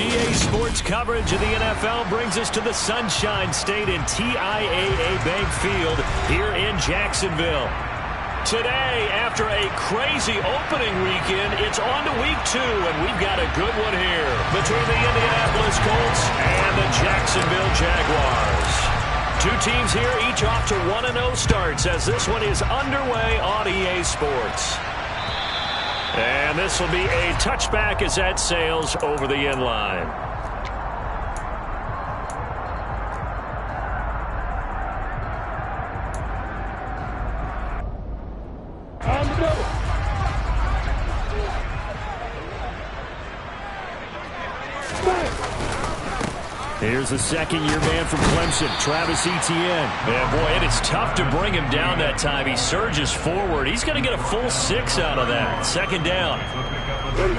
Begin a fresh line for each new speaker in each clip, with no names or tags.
EA Sports coverage of the NFL brings us to the Sunshine State in TIAA Bank Field here in Jacksonville. Today, after a crazy opening weekend, it's on to week 2, and we've got a good one here between the Indianapolis Colts and the Jacksonville Jaguars. Two teams here, each off to 1-0 starts as this one is underway on EA Sports. And this will be a touchback as that sails over the end line. Here's the second-year man from Clemson, Travis Etienne. Yeah, boy, and it's tough to bring him down that time. He surges forward. He's going to get a full 6 out of that. Second down.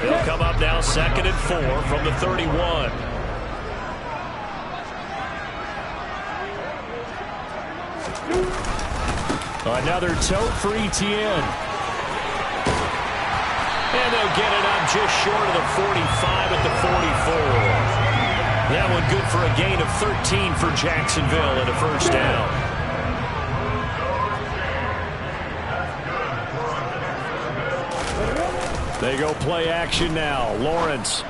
He'll come up now 2nd and 4 from the 31. Another tote for Etienne. And they'll get it up just short of the 45 at the 44. That one good for a gain of 13 for Jacksonville and a first down. They go play action now. Lawrence.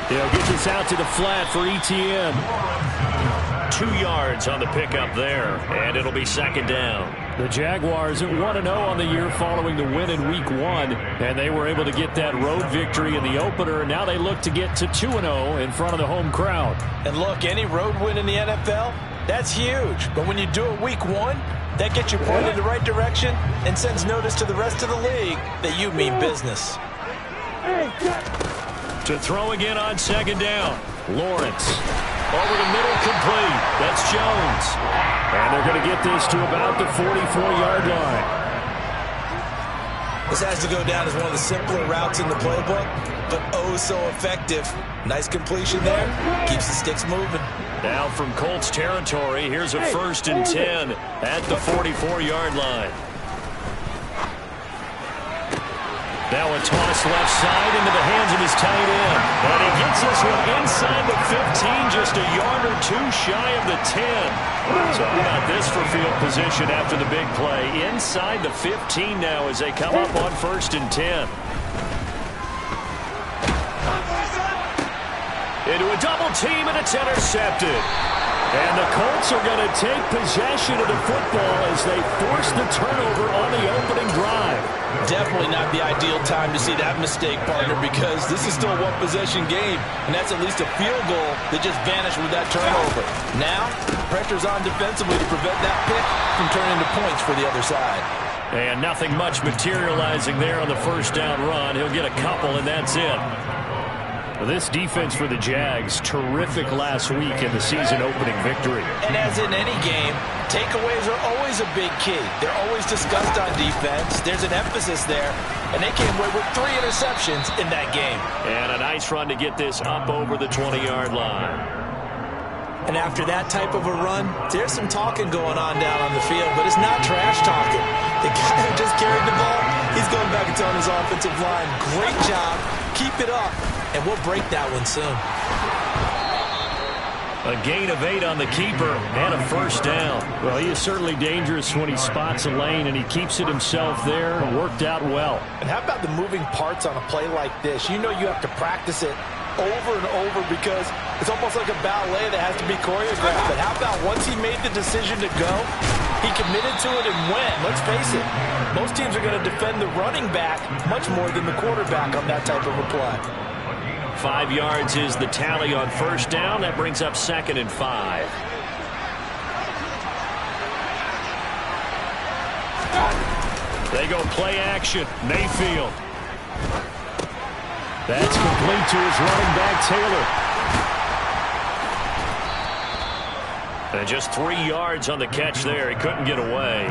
He'll get this out to the flat for Etienne. 2 yards on the pickup there, and it'll be second down. The Jaguars at 1-0 on the year following the win in Week 1, and they were able to get that road victory in the opener, and now they look to get to 2-0 in front of the home crowd.
And look, any road win in the NFL, that's huge. But when you do it Week 1, that gets you pointed in the right direction and sends notice to the rest of the league that you mean business.
To throw again on second down, Lawrence. Over the middle, complete. That's Jones. And they're going to get this to about the 44-yard line.
This has to go down as one of the simpler routes in the playbook, but oh so effective. Nice completion there. Keeps the sticks moving.
Now from Colts territory, here's a 1st and 10 at the 44-yard line. Now a toss left side into the hands of his tight end. And he gets this one inside the 15, just a yard or 2 shy of the 10. So how about this for field position after the big play? Inside the 15 now as they come up on 1st and 10. Into a double team, and it's intercepted. And the Colts are going to take possession of the football as they force the turnover on the opening drive.
Definitely not the ideal time to see that mistake, partner, because this is still a one-possession game, and that's at least a field goal that just vanished with that turnover. Now, pressure's on defensively to prevent that pick from turning into points for the other side.
And nothing much materializing there on the first down run. He'll get a couple, and that's it. This defense for the Jags, terrific last week in the season-opening victory.
And as in any game, takeaways are always a big key. They're always discussed on defense. There's an emphasis there, and they came away with 3 interceptions in that game.
And a nice run to get this up over the 20-yard line.
And after that type of a run, there's some talking going on down on the field, but it's not trash talking. The guy who just carried the ball, he's going back and telling his offensive line, great job, keep it up. And we'll break that one soon.
A gain of 8 on the keeper and a first down. Well, he is certainly dangerous when he spots a lane, and he keeps it himself there. Worked out well.
And how about the moving parts on a play like this? You know you have to practice it over and over because it's almost like a ballet that has to be choreographed. But how about once he made the decision to go, he committed to it and went. Let's face it, most teams are going to defend the running back much more than the quarterback on that type of a play.
5 yards is the tally on first down. That brings up 2nd and 5. They go play action. Mayfield. That's complete to his running back, Taylor. And just 3 yards on the catch there. He couldn't get away.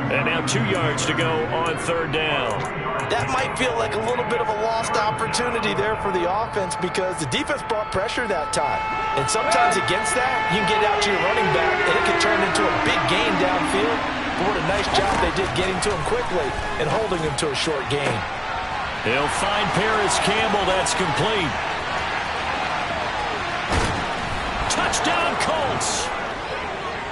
And now 2 yards to go on 3rd down.
That might feel like a little bit of a lost opportunity there for the offense because the defense brought pressure that time. And sometimes against that, you can get out to your running back, and it can turn into a big gain downfield. But what a nice job they did getting to him quickly and holding him to a short gain.
He'll find Paris Campbell. That's complete. Touchdown, Colts!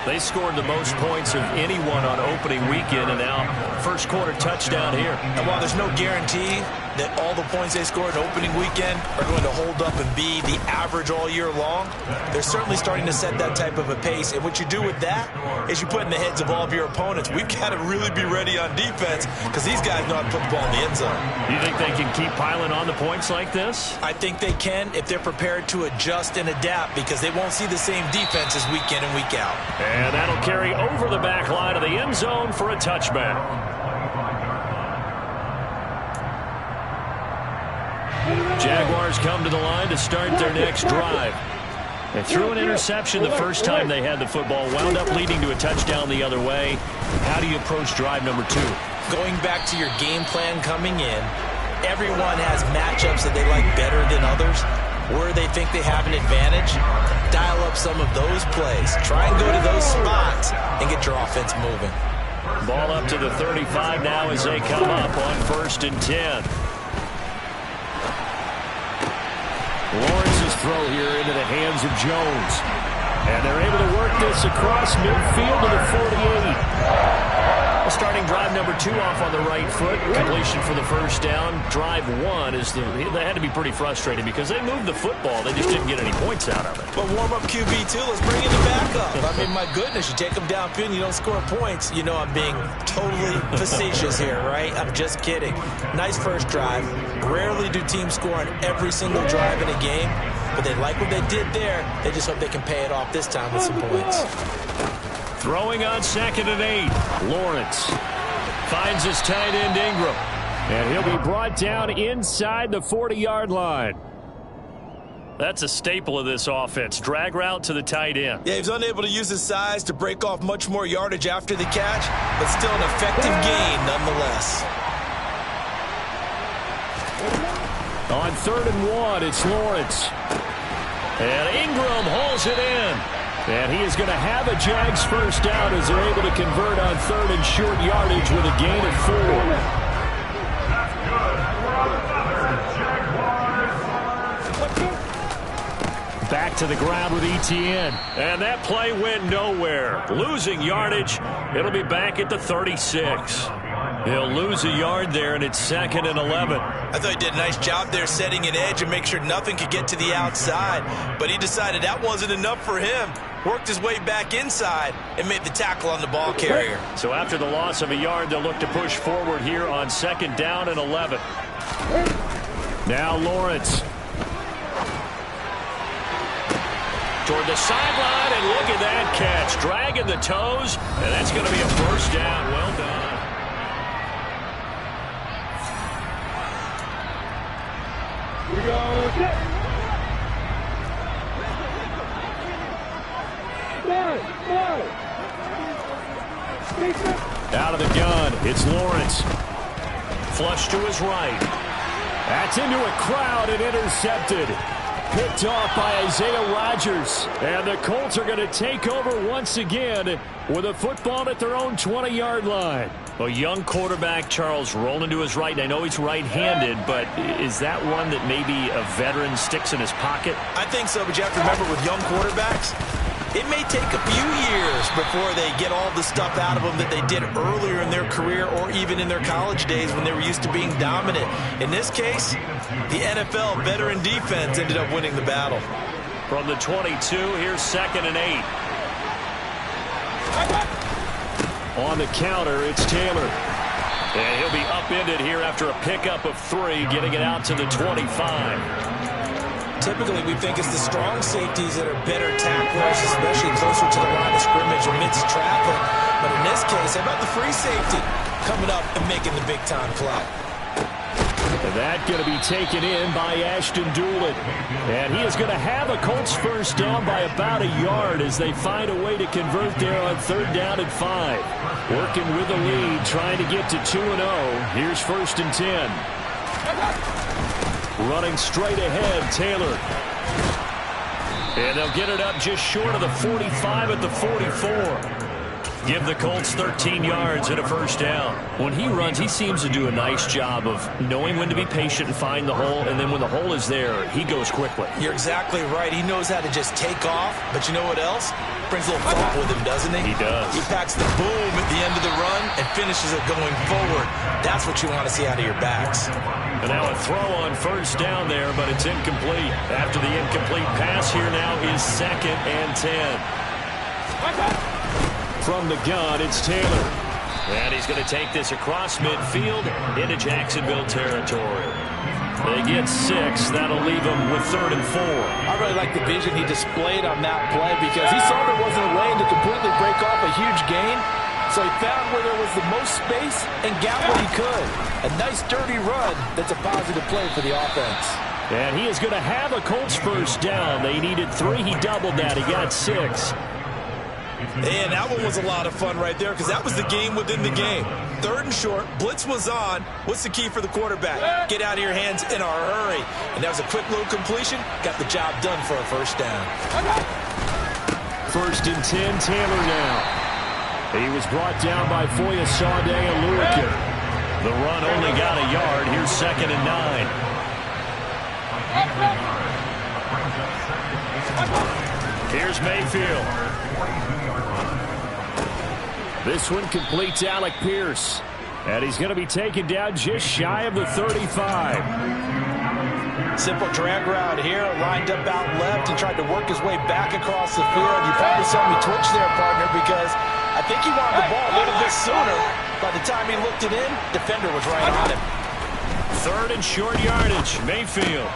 They scored the most points of anyone on opening weekend, and now first quarter touchdown here.
And while there's no guarantee that all the points they scored opening weekend are going to hold up and be the average all year long, they're certainly starting to set that type of a pace. And what you do with that is you put in the heads of all of your opponents, we've got to really be ready on defense because these guys know how to put the ball in the end zone.
You think they can keep piling on the points like this?
I think they can if they're prepared to adjust and adapt because they won't see the same defenses week in and week out.
And that'll carry over the back line of the end zone for a touchback. Jaguars come to the line to start their next drive. They threw an interception the first time they had the football, wound up leading to a touchdown the other way. How do you approach drive number 2?
Going back to your game plan coming in, everyone has matchups that they like better than others. Where they think they have an advantage, dial up some of those plays. Try and go to those spots and get your offense moving.
Ball up to the 35 now as they come up on 1st and 10. Lawrence's throw here into the hands of Jones. And they're able to work this across midfield to the 48. Starting drive number 2 off on the right foot. Completion for the first down. Drive 1 is they had to be pretty frustrating because they moved the football. They just didn't get any points out of it.
But warm up QB2, let's bring in the backup. I mean, my goodness, you take them downfield and you don't score points. You know I'm being totally facetious here, right? I'm just kidding. Nice first drive. Rarely do teams score on every single drive in a game, but they like what they did there. They just hope they can pay it off this time with some points.
Throwing on 2nd and 8. Lawrence finds his tight end Ingram. And he'll be brought down inside the 40-yard line. That's a staple of this offense. Drag route to the tight end.
Yeah, he's unable to use his size to break off much more yardage after the catch, but still an effective gain nonetheless.
On 3rd and 1, it's Lawrence. And Ingram hauls it in. And he is going to have a Jags first down as they're able to convert on 3rd and short yardage with a gain of 4. Back to the ground with Etienne. And that play went nowhere. Losing yardage. It'll be back at the 36. He'll lose a yard there, and it's 2nd and 11.
I thought he did a nice job there setting an edge and make sure nothing could get to the outside. But he decided that wasn't enough for him. Worked his way back inside and made the tackle on the ball carrier.
So after the loss of a yard, they'll look to push forward here on 2nd down and 11. Now Lawrence. Toward the sideline, and look at that catch. Dragging the toes, and that's going to be a first down. Well done.
We go.
Out of the gun, it's Lawrence. Flush to his right. That's into a crowd and intercepted. Picked off by Isaiah Rodgers. And the Colts are going to take over once again with a football at their own 20-yard line. A young quarterback, Charles, rolling to his right. And I know he's right-handed, but is that one that maybe a veteran sticks in his pocket?
I think so, but you have to remember with young quarterbacks, it may take a few years before they get all the stuff out of them that they did earlier in their career or even in their college days when they were used to being dominant. In this case, the NFL veteran defense ended up winning the battle.
From the 22, here's 2nd and 8. On the counter, it's Taylor. And he'll be upended here after a pickup of 3, getting it out to the 25.
Typically, we think it's the strong safeties that are better tacklers, especially closer to the line of scrimmage amidst traffic. But in this case, how about the free safety coming up and making the big-time play?
And that going to be taken in by Ashton Doolin. And he is going to have a Colts first down by about a yard as they find a way to convert there on 3rd down and 5. Working with the lead, trying to get to 2-0. Here's 1st and 10. Running straight ahead, Taylor. And they'll get it up just short of the 45 at the 44. Give the Colts 13 yards and a first down. When he runs, he seems to do a nice job of knowing when to be patient and find the hole, and then when the hole is there, he goes quickly.
You're exactly right. He knows how to just take off, but you know what else? Brings a little thump with him, doesn't he?
He does.
He packs the boom at the end of the run and finishes it going forward. That's what you want to see out of your backs.
And now a throw on first down there, but it's incomplete. After the incomplete pass, here now is 2nd and 10. From the gun, it's Taylor. And he's going to take this across midfield into Jacksonville territory. They get 6. That'll leave them with 3rd and 4.
I really like the vision he displayed on that play because he saw there wasn't a lane to completely break off a huge gain. So he found where there was the most space and got what he could. A nice dirty run that's a positive play for the offense.
And he is going to have a Colts first down. They needed 3. He doubled that. He got 6.
And that one was a lot of fun right there because that was the game within the game. 3rd and short. Blitz was on. What's the key for the quarterback? Get out of your hands in a hurry. And that was a quick little completion. Got the job done for a first down.
1st and 10, Taylor now. He was brought down by Foya Sade and Lurikin. The run only got a yard. Here's 2nd and 9. Here's Mayfield. This one completes Alec Pierce. And he's going to be taken down just shy of the 35.
Simple drag route here, lined up out left and tried to work his way back across the field. You probably saw me twitch there, partner, because I think he wanted the ball a little bit sooner. By the time he looked it in, defender was right on him.
3rd and short yardage. Mayfield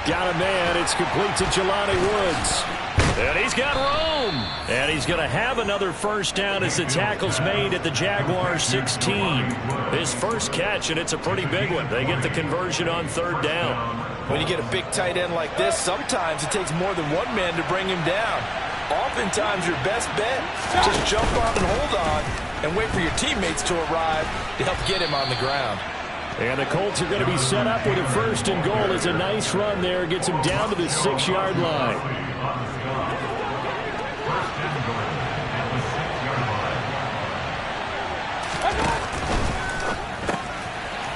got a man. It's complete to Jelani Woods. And he's got room. And he's going to have another first down as the tackle's made at the Jaguars 16. His first catch, and it's a pretty big one. They get the conversion on 3rd down.
When you get a big tight end like this, sometimes it takes more than one man to bring him down. Oftentimes, your best bet, just jump on and hold on and wait for your teammates to arrive to help get him on the ground.
And the Colts are going to be set up with a 1st and goal. It's a nice run there. Gets him down to the 6-yard line.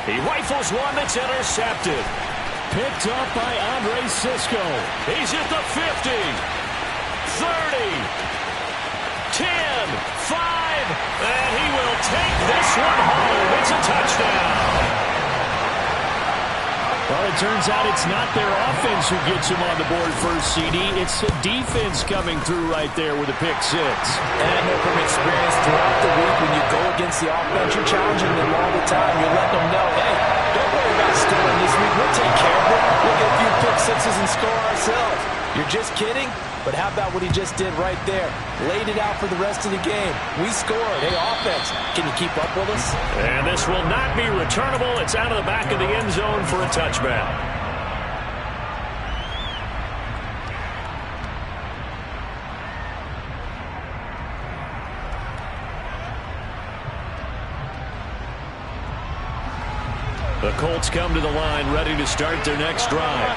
He rifles one that's intercepted. Picked up by Andre Sisco. He's at the 50, 30, 10, 5, and he will take this one home. It's a touchdown. Well, it turns out it's not their offense who gets him on the board first, CD. It's the defense coming through right there with a pick 6.
And I know from experience throughout the week when you go against the offense, you're challenging them all the time. You're letting them know, hey, don't worry about scoring this week. We'll take care of it. We'll get a few pick 6s and score ourselves. You're just kidding? But how about what he just did right there? Laid it out for the rest of the game. We scored. Hey, offense, can you keep up with us?
And this will not be returnable. It's out of the back of the end zone for a touchback. The Colts come to the line ready to start their next drive.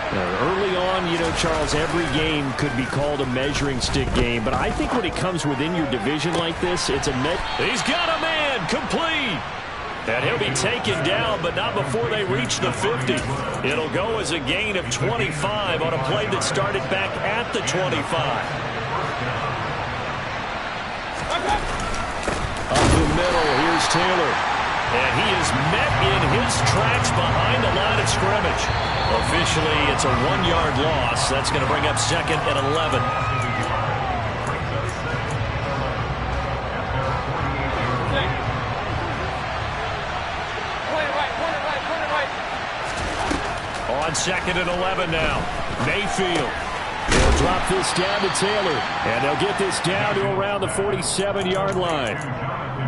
Early on, you know, Charles, every game could be called a measuring stick game, but I think when it comes within your division like this, it's a He's got a man, complete! And he'll be taken down, but not before they reach the 50. It'll go as a gain of 25 on a play that started back at the 25. Up the middle, here's Taylor. And he is met in his tracks behind the line of scrimmage. Officially, it's a 1-yard loss. That's going to bring up 2nd and 11. On 2nd and 11 now. Mayfield. They'll drop this down to Taylor. And they'll get this down to around the 47-yard line.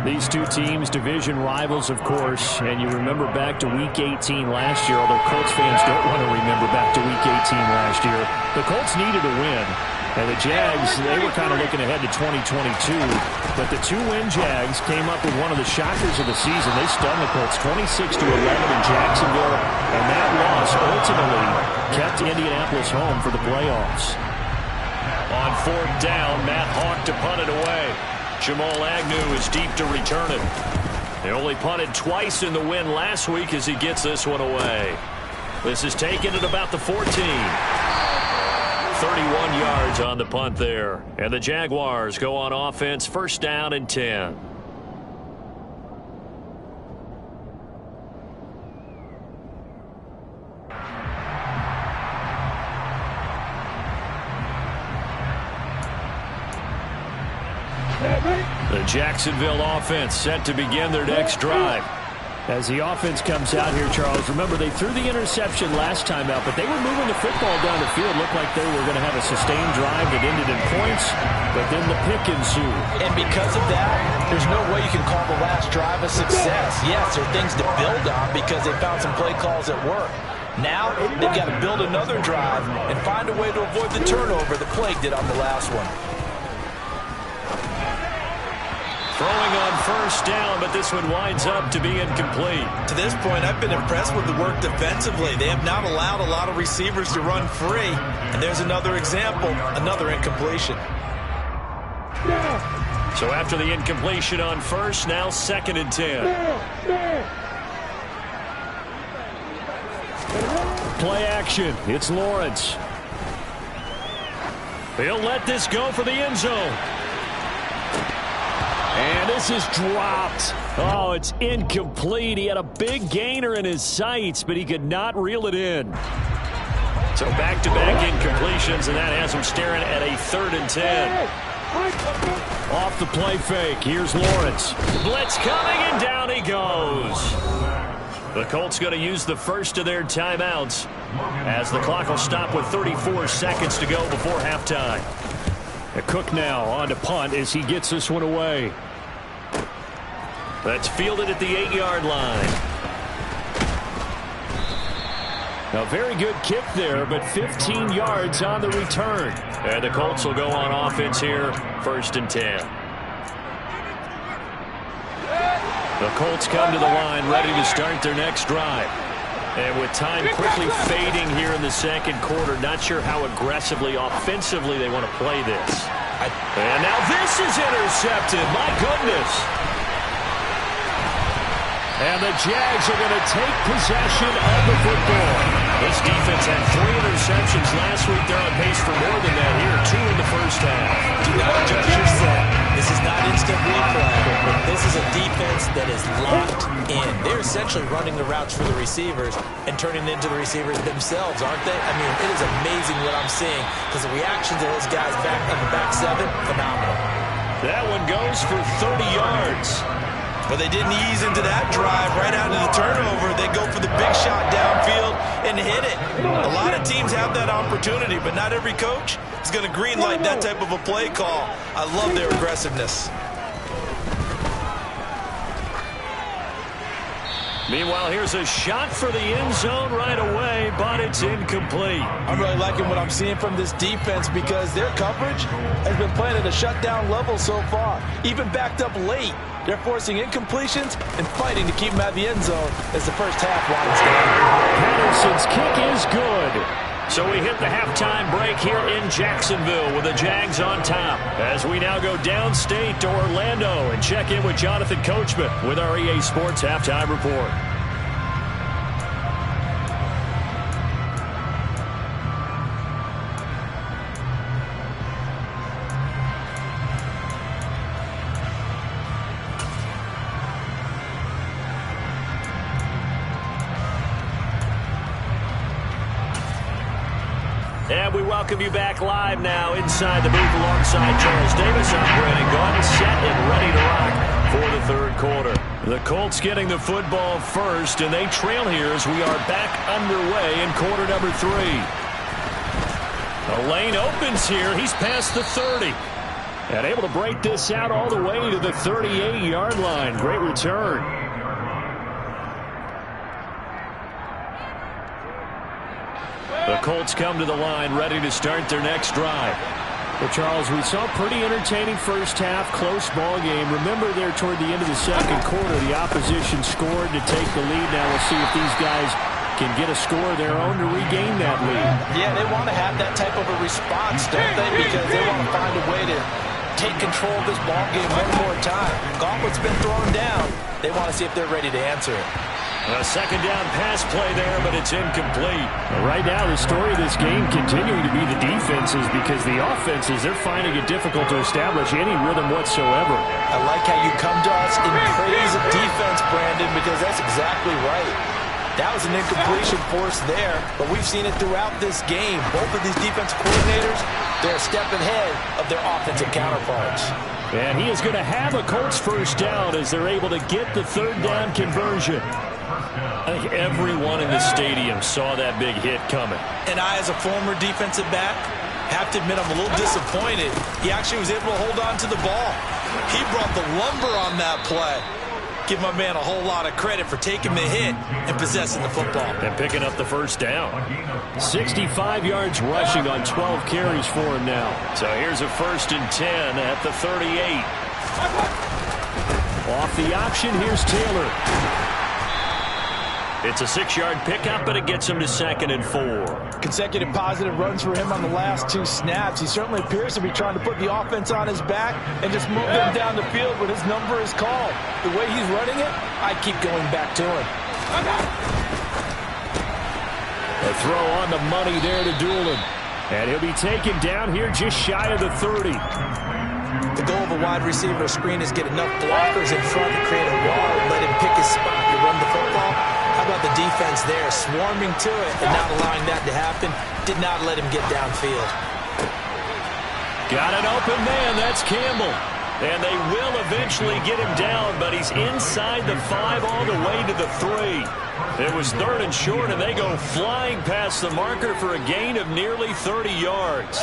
These two teams, division rivals, of course, and you remember back to Week 18 last year, although Colts fans don't want to remember back to Week 18 last year. The Colts needed a win, and the Jags, they were kind of looking ahead to 2022, but the 2-win Jags came up with one of the shockers of the season. They stunned the Colts 26-11 in Jacksonville, and that loss ultimately kept Indianapolis home for the playoffs. On 4th down, Matt Hawk to punt it away. Jamal Agnew is deep to return it. They only punted twice in the win last week as he gets this one away. This is taken at about the 14. 31 yards on the punt there. And the Jaguars go on offense, first down and 10. The Jacksonville offense set to begin their next drive.
As the offense comes out here, Charles, remember they threw the interception last time out, but they were moving the football down the field. Looked like they were going to have a sustained drive that ended in points, but then the pick ensued.
And because of that, there's no way you can call the last drive a success. Yes, there are things to build on because they found some play calls that work. Now they've got to build another drive and find a way to avoid the turnover that plagued it on the last one.
Throwing on first down, but this one winds up to be incomplete.
To this point, I've been impressed with the work defensively. They have not allowed a lot of receivers to run free. And there's another example, another incompletion.
So after the incompletion on first, now 2nd and 10.
Play action. It's Lawrence.
He'll let this go for the end zone.
And this is dropped. Oh, it's incomplete. He had a big gainer in his sights, but he could not reel it in.
So back-to-back incompletions, and that has him staring at a 3rd and 10.
Off the play fake. Here's Lawrence.
Blitz coming, and down he goes. The Colts going to use the first of their timeouts as the clock will stop with 34 seconds to go before halftime.
Cook now on to punt as he gets this one away.
That's fielded at the 8-yard line.
A very good kick there, but 15 yards on the return.
And the Colts will go on offense here, 1st and 10. The Colts come to the line ready to start their next drive. And with time quickly fading here in the second quarter, not sure how aggressively, offensively they want to play this. And now this is intercepted. My goodness.
And the Jags are going to take possession of the football.
This defense had 3 interceptions last week. They're on pace for more than that here. 2 in the first half.
Do not adjust yourself. This is not instant replay. This is a defense that is locked in. They're essentially running the routes for the receivers and turning it into the receivers themselves, aren't they? I mean, it is amazing what I'm seeing because the reactions of those guys back on the back 7, phenomenal.
That one goes for 30 yards.
Well, they didn't ease into that drive right out of the turnover. They go for the big shot downfield and hit it. A lot of teams have that opportunity, but not every coach is going to greenlight that type of a play call. I love their aggressiveness.
Meanwhile, here's a shot for the end zone right away, but it's incomplete.
I'm really liking what I'm seeing from this defense because their coverage has been playing at a shutdown level so far. Even backed up late, they're forcing incompletions and fighting to keep them at the end zone as the first half winds down.
Patterson's kick is good.
So we hit the halftime break here in Jacksonville with the Jags on top. As we now go downstate to Orlando and check in with Jonathan Coachman with our EA Sports Halftime Report. And we welcome you back live now inside the booth alongside Charles Davis. I'm Brandon Gaudin, set and ready to rock for the third quarter. The Colts getting the football first, and they trail here as we are back underway in quarter number 3. The lane opens here. He's past the 30. And able to break this out all the way to the 38-yard line. Great return. The Colts come to the line ready to start their next drive.
Well, Charles, we saw a pretty entertaining first half, close ball game. Remember there toward the end of the second quarter, the opposition scored to take the lead. Now we'll see if these guys can get a score of their own to regain that lead.
Yeah, they want to have that type of a response, don't they? Because they want to find a way to take control of this ball game one more time. Gauntlet's been thrown down. They want to see if they're ready to answer it.
A second down pass play there, but it's incomplete.
Right now, the story of this game continuing to be the defenses, because the offenses, they're finding it difficult to establish any rhythm whatsoever.
I like how you come to us in praise of defense, Brandon, because that's exactly right. That was an incompletion forced there, but we've seen it throughout this game. Both of these defense coordinators, they're a step ahead of their offensive counterparts.
And he is going to have a Colts first down as they're able to get the third down conversion.
I think everyone in the stadium saw that big hit coming.
And I, as a former defensive back, have to admit I'm a little disappointed. He actually was able to hold on to the ball. He brought the lumber on that play. Give my man a whole lot of credit for taking the hit and possessing the football.
And picking up the first down.
65 yards rushing on 12 carries for him now.
So here's a 1st and 10 at the 38.
Off the option, here's Taylor.
It's a 6-yard pickup, but it gets him to 2nd and 4.
Consecutive positive runs for him on the last 2 snaps. He certainly appears to be trying to put the offense on his back and just move them down the field when his number is called. The way he's running it, I keep going back to him.
A throw on the money there to Doolin. And he'll be taken down here just shy of the 30.
The goal of a wide receiver screen is get enough blockers in front to create a wall and let him pick his spot to run the football. How about the defense there, swarming to it and not allowing that to happen? Did not let him get downfield.
Got an open man. That's Campbell. And they will eventually get him down, but he's inside the 5 all the way to the 3. It was 3rd and short, and they go flying past the marker for a gain of nearly 30 yards.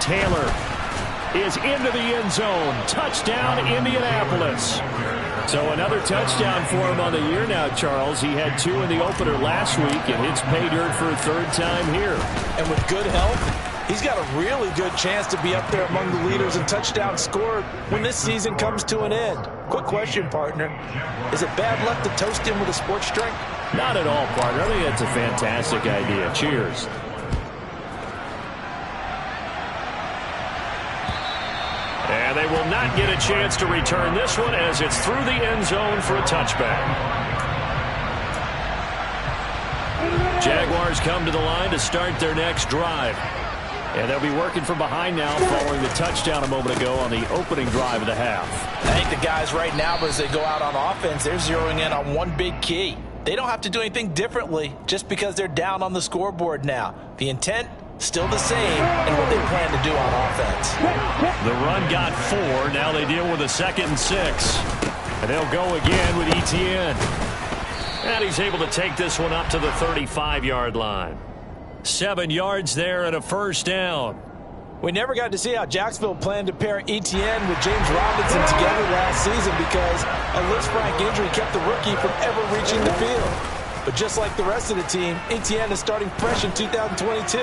Taylor is into the end zone. Touchdown, Indianapolis. So another touchdown for him on the year now, Charles. He had 2 in the opener last week, and hits pay dirt for a 3rd time here.
And with good help, he's got a really good chance to be up there among the leaders in touchdowns scored when this season comes to an end. Quick question, partner. Is it bad luck to toast him with a sports drink?
Not at all, partner. I think that's a fantastic idea. Cheers.
And they will not get a chance to return this one as it's through the end zone for a touchback. Jaguars come to the line to start their next drive. And they'll be working from behind now following the touchdown a moment ago on the opening drive of the half.
I think the guys right now, as they go out on offense, they're zeroing in on one big key. They don't have to do anything differently just because they're down on the scoreboard now. The intent, still the same, and what they plan to do on offense.
The run got 4. Now they deal with a 2nd and 6. And they'll go again with Etienne. And he's able to take this one up to the 35-yard line. 7 yards there and a first down.
We never got to see how Jacksonville planned to pair Etienne with James Robinson together last season because a Lisfranc injury kept the rookie from ever reaching the field. But just like the rest of the team, Etienne is starting fresh in 2022,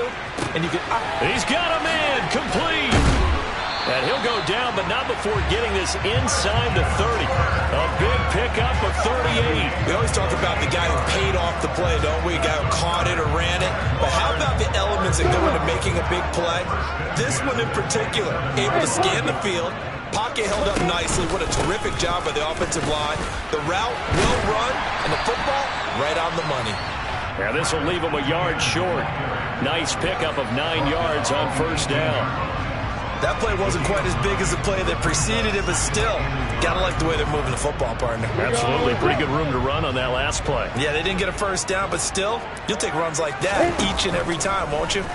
and you can...
He's got a man, complete. And he'll go down, but not before getting this inside the 30. A big pickup of 38.
We always talk about the guy who paid off the play, don't we? A guy who caught it or ran it. But how about the elements that go into making a big play? This one in particular, able to scan the field. Pocket held up nicely. What a terrific job by the offensive line. The route well run, and the football right on the money.
Yeah, this will leave him a yard short. Nice pickup of 9 yards on first down.
That play wasn't quite as big as the play that preceded it, but still, gotta like the way they're moving the football, partner.
Absolutely. Pretty good room to run on that last play.
Yeah, they didn't get a first down, but still, you'll take runs like that each and every time, won't you?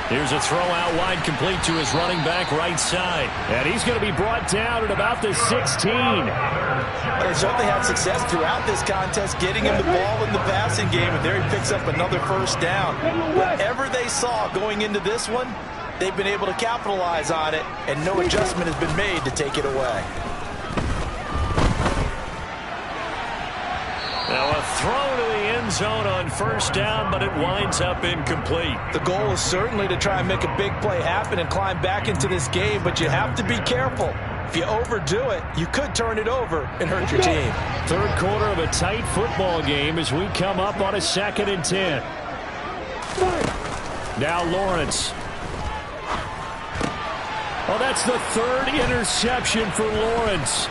Here's a throw out wide, complete to his running back right side.
And he's going to be brought down at about the 16.
They certainly had success throughout this contest, getting him the ball in the passing game, and there he picks up another first down. Whatever they saw going into this one, they've been able to capitalize on it, and no adjustment has been made to take it away.
Now a throw to the end zone on first down, but it winds up incomplete.
The goal is certainly to try and make a big play happen and climb back into this game, but you have to be careful. If you overdo it, you could turn it over and hurt your team.
Third quarter of a tight football game as we come up on a 2nd and 10. Now Lawrence. Oh, that's the 3rd interception for Lawrence.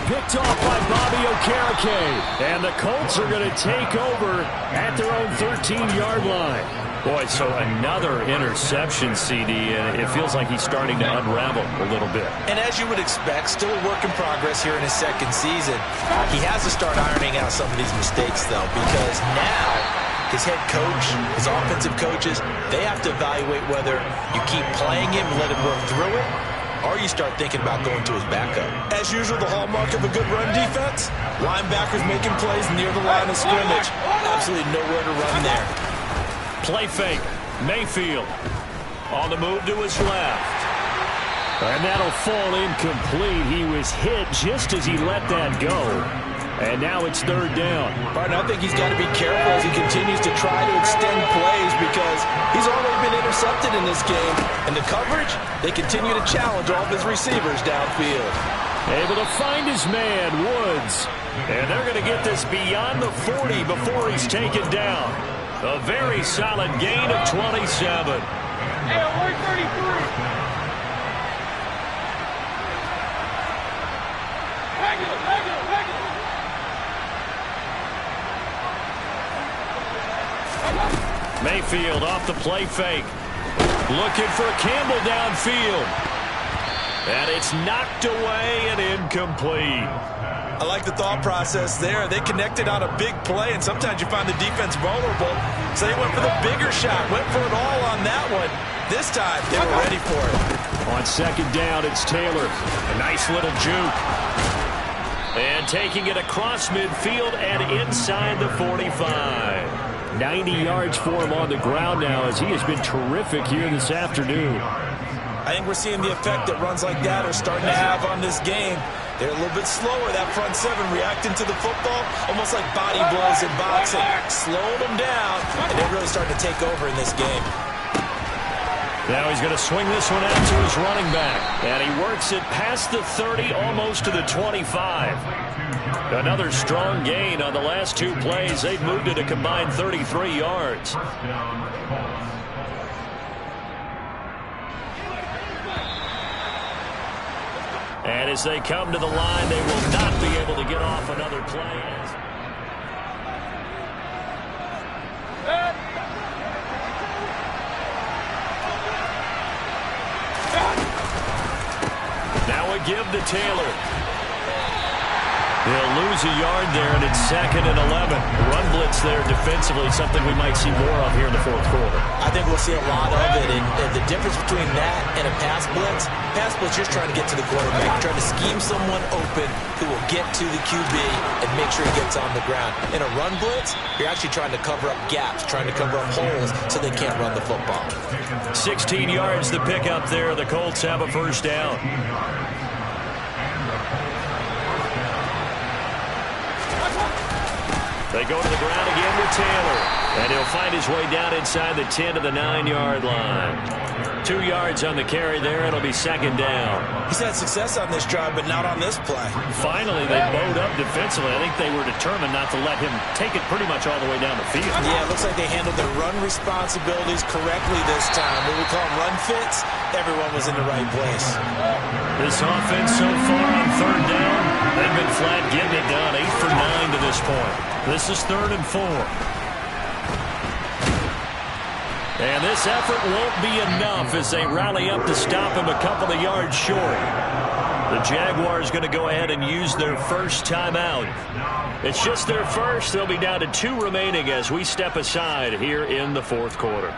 Picked off by Bobby Okereke. And the Colts are going to take over at their own 13-yard line. Boy, so another interception, CD, and it feels like he's starting to unravel a little bit.
And as you would expect, still a work in progress here in his 2nd season. He has to start ironing out some of these mistakes, though, because now his head coach, his offensive coaches, they have to evaluate whether you keep playing him and let him work through it, or you start thinking about going to his backup. As usual, the hallmark of a good run defense, linebackers making plays near the line of scrimmage. Absolutely nowhere to run there.
Play fake. Mayfield on the move to his left. And that'll fall incomplete. He was hit just as he let that go. And now it's 3rd down.
Barton, I think he's got to be careful as he continues to try to extend plays because he's already been intercepted in this game. And the coverage, they continue to challenge all of his receivers downfield.
Able to find his man, Woods. And they're going to get this beyond the 40 before he's taken down. A very solid gain of 27.
Hey, 133.
Mayfield off the play fake. Looking for Campbell downfield. And it's knocked away and incomplete.
I like the thought process there. They connected on a big play, and sometimes you find the defense vulnerable. So they went for the bigger shot, went for it all on that one. This time, they were ready for it.
On 2nd down, it's Taylor. A nice little juke. And taking it across midfield and inside the 45. 90 yards for him on the ground now as he has been terrific here this afternoon.
I think we're seeing the effect that runs like that are starting to have on this game. They're a little bit slower, that front 7 reacting to the football, almost like body blows in boxing. Slowing them down, and they're really starting to take over in this game.
Now he's going to swing this one out to his running back. And he works it past the 30, almost to the 25. Another strong gain on the last 2 plays. They've moved it a combined 33 yards. And as they come to the line, they will not be able to get off another play. Now a give to Taylor. They'll lose a yard there, and it's 2nd and 11. Run blitz there defensively, something we might see more of here in the 4th quarter.
I think we'll see a lot of it, and the difference between that and a pass blitz, you're trying to get to the quarterback. You're trying to scheme someone open who will get to the QB and make sure he gets on the ground. In a run blitz, you're actually trying to cover up gaps, trying to cover up holes so they can't run the football.
16 yards to pick up there. The Colts have a 1st down. They go to the ground again with Taylor. And he'll find his way down inside the 10 to the 9-yard line. 2 yards on the carry there. It'll be 2nd down.
He's had success on this drive, but not on this play.
Finally, they bowed up defensively. I think they were determined not to let him take it pretty much all the way down the field.
Yeah, it looks like they handled their run responsibilities correctly this time. What we call run fits, everyone was in the right place.
This offense so far on 3rd down, they've been flat getting it done. 8 for 9 to this point. This is 3rd and 4. And this effort won't be enough as they rally up to stop him a couple of yards short. The Jaguars going to go ahead and use their first timeout. It's just their first. They'll be down to 2 remaining as we step aside here in the 4th quarter.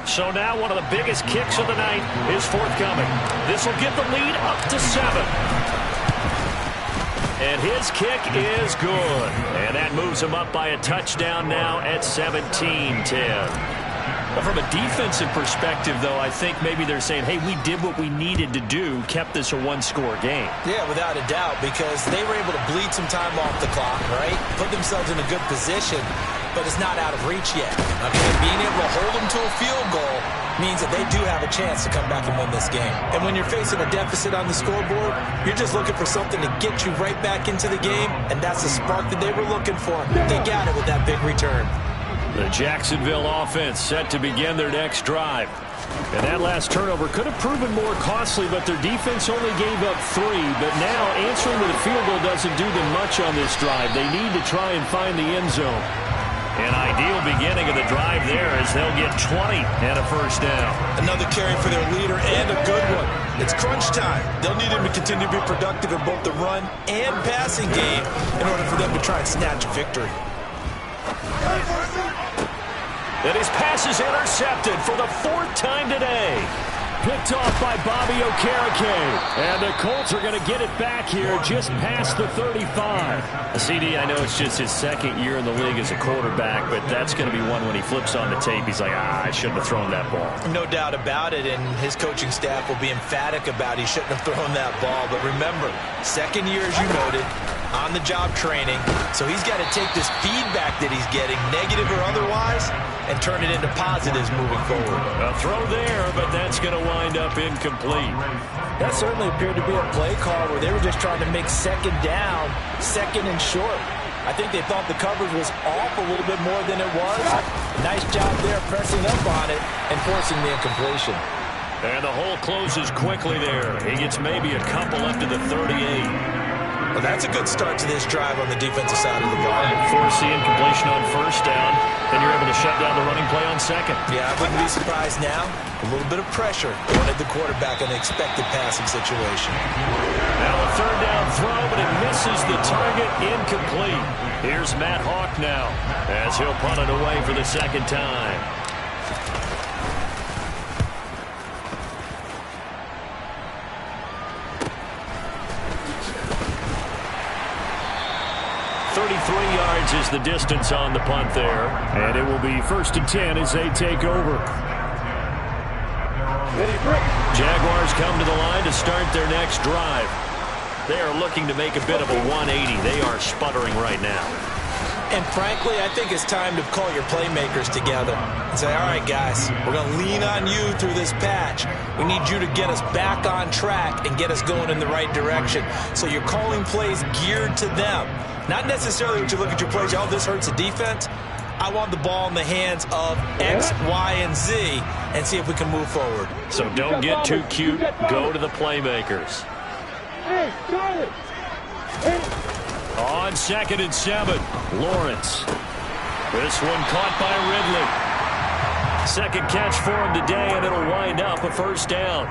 So now one of the biggest kicks of the night is forthcoming. This will get the lead up to 7. And his kick is good. And that moves him up by a touchdown now at 17-10. Well, from a defensive perspective, though, I think maybe they're saying, hey, we did what we needed to do, kept this a one-score game.
Yeah, without a doubt, because they were able to bleed some time off the clock, right? Put themselves in a good position, but it's not out of reach yet. Okay, being able to hold them to a field goal means that they do have a chance to come back and win this game. And when you're facing a deficit on the scoreboard, you're just looking for something to get you right back into the game, and that's the spark that they were looking for. They got it with that big return.
The Jacksonville offense set to begin their next drive. And that last turnover could have proven more costly, but their defense only gave up 3. But now answering with a field goal doesn't do them much on this drive. They need to try and find the end zone. An ideal beginning of the drive there as they'll get 20 and a first down.
Another carry for their leader and a good one. It's crunch time. They'll need him to continue to be productive in both the run and passing game in order for them to try and snatch a victory.
And his pass is intercepted for the 4th time today. Picked off by Bobby Okereke. And the Colts are going to get it back here just past the 35. CD, I know it's just his 2nd year in the league as a quarterback, but that's going to be one when he flips on the tape. He's like, I shouldn't have thrown that ball.
No doubt about it, and his coaching staff will be emphatic about he shouldn't have thrown that ball. But remember, 2nd year, as you noted, on-the-job training, so he's got to take this feedback that he's getting, negative or otherwise, and turn it into positives moving forward.
A throw there, but that's going to wind up incomplete.
That certainly appeared to be a play call where they were just trying to make 2nd down, 2nd and short. I think they thought the coverage was off a little bit more than it was. Nice job there pressing up on it and forcing the incompletion.
And the hole closes quickly there. He gets maybe a couple up to the 38.
Well, that's a good start to this drive on the defensive side of the ball.
Force the incompletion on 1st down, then you're able to shut down the running play on 2nd.
Yeah, I wouldn't be surprised now. A little bit of pressure going at the quarterback in the expected passing situation.
Now a 3rd down throw, but it misses the target, incomplete. Here's Matt Hawk now as he'll punt it away for the 2nd time. 33 yards is the distance on the punt there. And it will be 1st and 10 as they take over. Jaguars come to the line to start their next drive. They are looking to make a bit of a 180. They are sputtering right now.
And frankly, I think it's time to call your playmakers together and say, all right, guys, we're going to lean on you through this patch. We need you to get us back on track and get us going in the right direction. So you're calling plays geared to them. Not necessarily when you look at your plays, oh, this hurts the defense. I want the ball in the hands of X, Y, and Z and see if we can move forward.
So don't get too cute. Go to the playmakers.
Hey, Charlie! Hey.
On 2nd and 7, Lawrence. This one caught by Ridley. 2nd catch for him today, and it'll wind up a 1st down.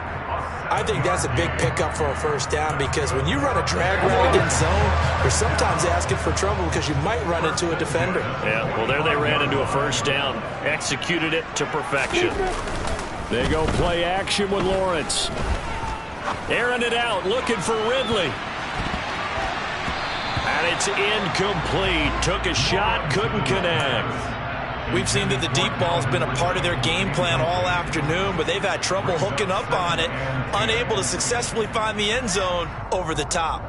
I think that's a big pickup for a 1st down because when you run a drag route against zone, you're sometimes asking for trouble because you might run into a defender.
Yeah, well, there they ran into a 1st down. Executed it to perfection.
They go play action with Lawrence.
Airing it out, looking for Ridley. And it's incomplete. Took a shot, couldn't connect.
We've seen that the deep ball's been a part of their game plan all afternoon, but they've had trouble hooking up on it, unable to successfully find the end zone over the top.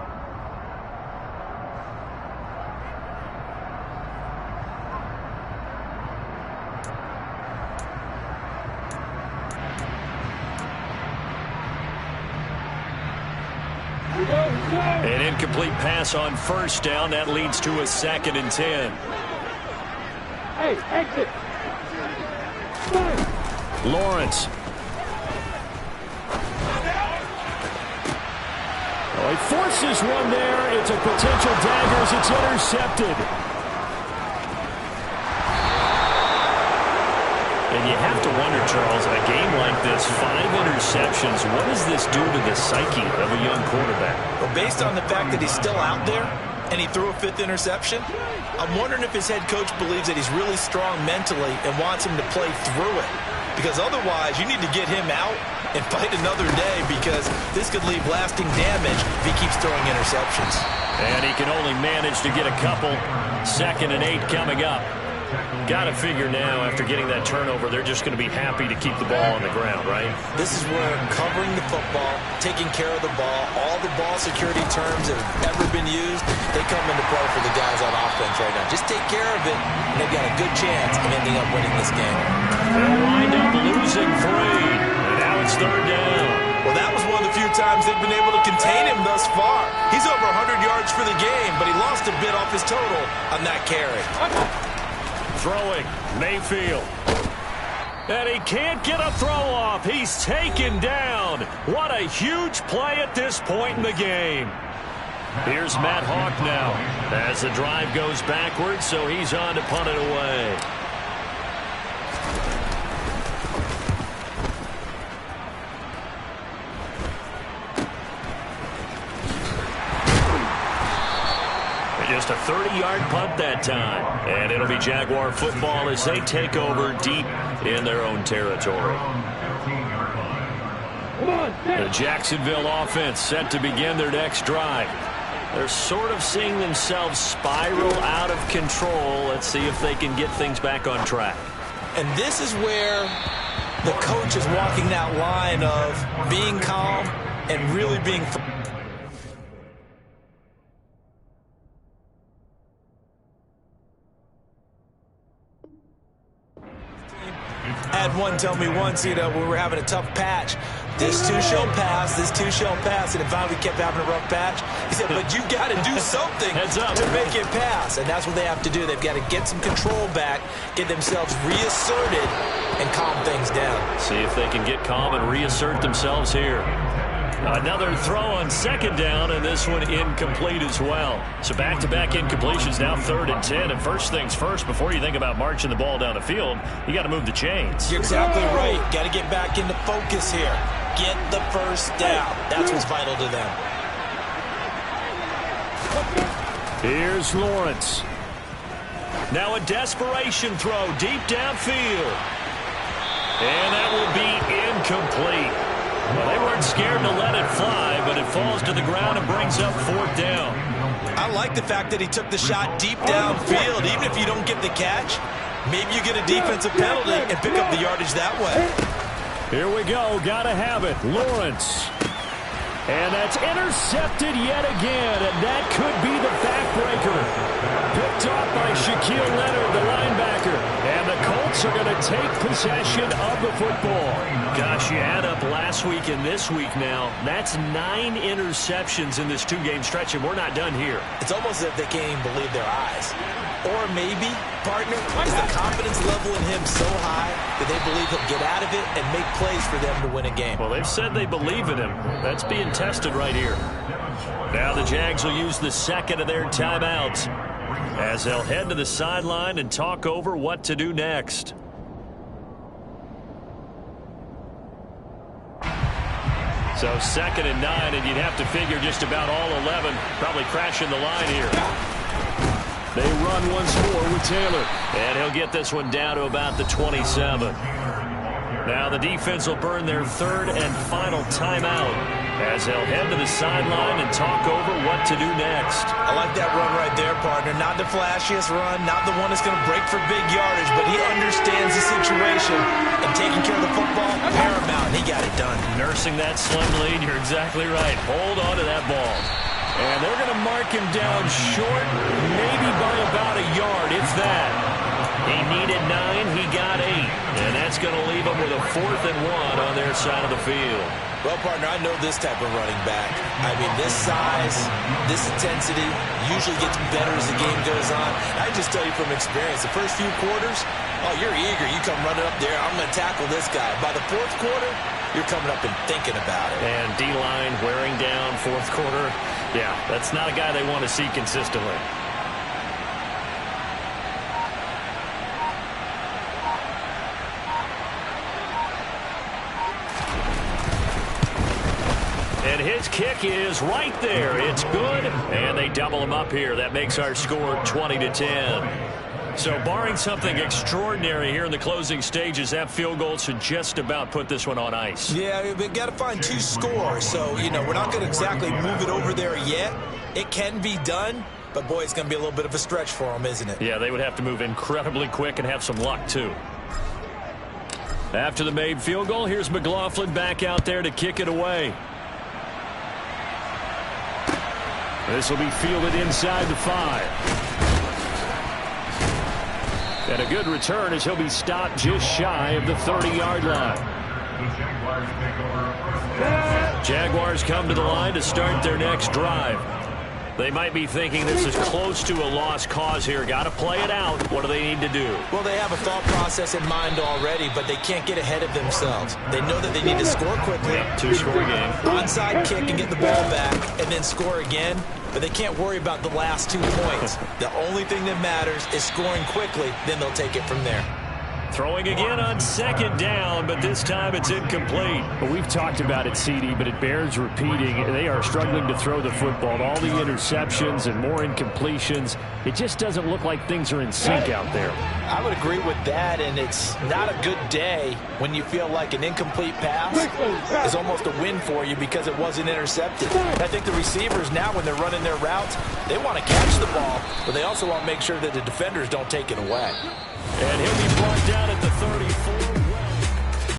An incomplete pass on 1st down. That leads to a 2nd and 10.
Hey, exit!
Lawrence. Oh, he forces one there. It's a potential dagger as it's intercepted.
And you have to wonder, Charles, in a game like this, 5 interceptions, what does this do to the psyche of a young quarterback?
Well, based on the fact that he's still out there and he threw a 5th interception, I'm wondering if his head coach believes that he's really strong mentally and wants him to play through it. Because otherwise, you need to get him out and fight another day because this could leave lasting damage if he keeps throwing interceptions.
And he can only manage to get a couple. 2nd and 8 coming up. Got to figure now, after getting that turnover, they're just going to be happy to keep the ball on the ground, right?
This is where covering the football, taking care of the ball, all the ball security terms that have ever been used, they come into play for the guys on offense right now. Just take care of it, and they've got a good chance of ending up winning this game.
They'll wind up losing 3, and now it's 3rd down.
Well, that was one of the few times they've been able to contain him thus far. He's over 100 yards for the game, but he lost a bit off his total on that carry.
Throwing, Mayfield. And he can't get a throw off. He's taken down. What a huge play at this point in the game. Here's Matt Hawk now as the drive goes backwards, so he's on to punt it away. Just a 30-yard punt that time. And it'll be Jaguar football as they take over deep in their own territory. The Jacksonville offense set to begin their next drive. They're sort of seeing themselves spiral out of control. Let's see if they can get things back on track.
And this is where the coach is walking that line of being calm and really being... Had one tell me once, we were having a tough patch. This too shall pass, this too shall pass. And if we kept having a rough patch, he said, but you got to do something to make it pass. And that's what they have to do. They've got to get some control back, get themselves reasserted, and calm things down.
See if they can get calm and reassert themselves here. Another throw on 2nd down, and this one incomplete as well. So back-to-back incompletions, now 3rd and 10. And first things first, before you think about marching the ball down the field, you got to move the chains.
You're exactly right. Got to get back into focus here. Get the first down. That's what's vital to them.
Here's Lawrence. Now a desperation throw deep downfield. And that will be incomplete. Well, they weren't scared to let it fly, but it falls to the ground and brings up 4th down.
I like the fact that he took the shot deep downfield. Even if you don't get the catch, maybe you get a defensive penalty and pick up the yardage that way.
Here we go. Got to have it. Lawrence. And that's intercepted yet again, and that could be the backbreaker. Picked off by Shaquille Leonard, the linebacker. And the Colts are going to take possession of the football.
Gosh, you add up last week and this week now. That's 9 interceptions in this 2-game stretch, and we're not done here.
It's almost as if they can't even believe their eyes. Or maybe, partner, is the confidence level in him so high that they believe he'll get out of it and make plays for them to win a game.
Well, they've said they believe in him. That's being tested right here. Now the Jags will use the 2nd of their timeouts as they'll head to the sideline and talk over what to do next. So 2nd and 9, and you'd have to figure just about all 11 probably crashing the line here. They run once more with Taylor. And he'll get this one down to about the 27. Now the defense will burn their 3rd and final timeout as they'll head to the sideline and talk over what to do next.
I like that run right there, partner. Not the flashiest run, not the one that's going to break for big yardage, but he understands the situation, and taking care of the football, paramount. He got it done.
Nursing that slim lead, you're exactly right. Hold on to that ball. And they're going to mark him down short, maybe by about a yard, if that. He needed 9, he got 8. And that's going to leave him with a 4th and 1 on their side of the field.
Well, partner, I know this type of running back. I mean, this size, this intensity usually gets better as the game goes on. I just tell you from experience, the first few quarters, oh, you're eager. You come running up there, I'm going to tackle this guy. By the 4th quarter, you're coming up and thinking about it.
And D-line wearing down 4th quarter. Yeah, that's not a guy they want to see consistently. And his kick is right there. It's good, and they double him up here. That makes our score 20-10. So barring something extraordinary here in the closing stages, that field goal should just about put this one on ice.
Yeah, we've got to find 2 scores. So, we're not going to exactly move it over there yet. It can be done, but boy, it's going to be a little bit of a stretch for them, isn't it?
Yeah, they would have to move incredibly quick and have some luck, too. After the made field goal, here's McLaughlin back out there to kick it away. This will be fielded inside the 5. And a good return as he'll be stopped just shy of the 30-yard line. Jaguars come to the line to start their next drive. They might be thinking this is close to a lost cause here. Got to play it out. What do they need to do?
Well, they have a thought process in mind already, but they can't get ahead of themselves. They know that they need to score quickly.
Yep, 2-score game.
Onside kick and get the ball back and then score again, but they can't worry about the last 2 points. The only thing that matters is scoring quickly, then they'll take it from there.
Throwing again on 2nd down, but this time it's incomplete.
Well, we've talked about it, CD, but it bears repeating. They are struggling to throw the football. All the interceptions and more incompletions. It just doesn't look like things are in sync out there.
I would agree with that, and it's not a good day when you feel like an incomplete pass is almost a win for you because it wasn't intercepted. I think the receivers now, when they're running their routes, they want to catch the ball, but they also want to make sure that the defenders don't take it away.
And he'll be brought down at the 34.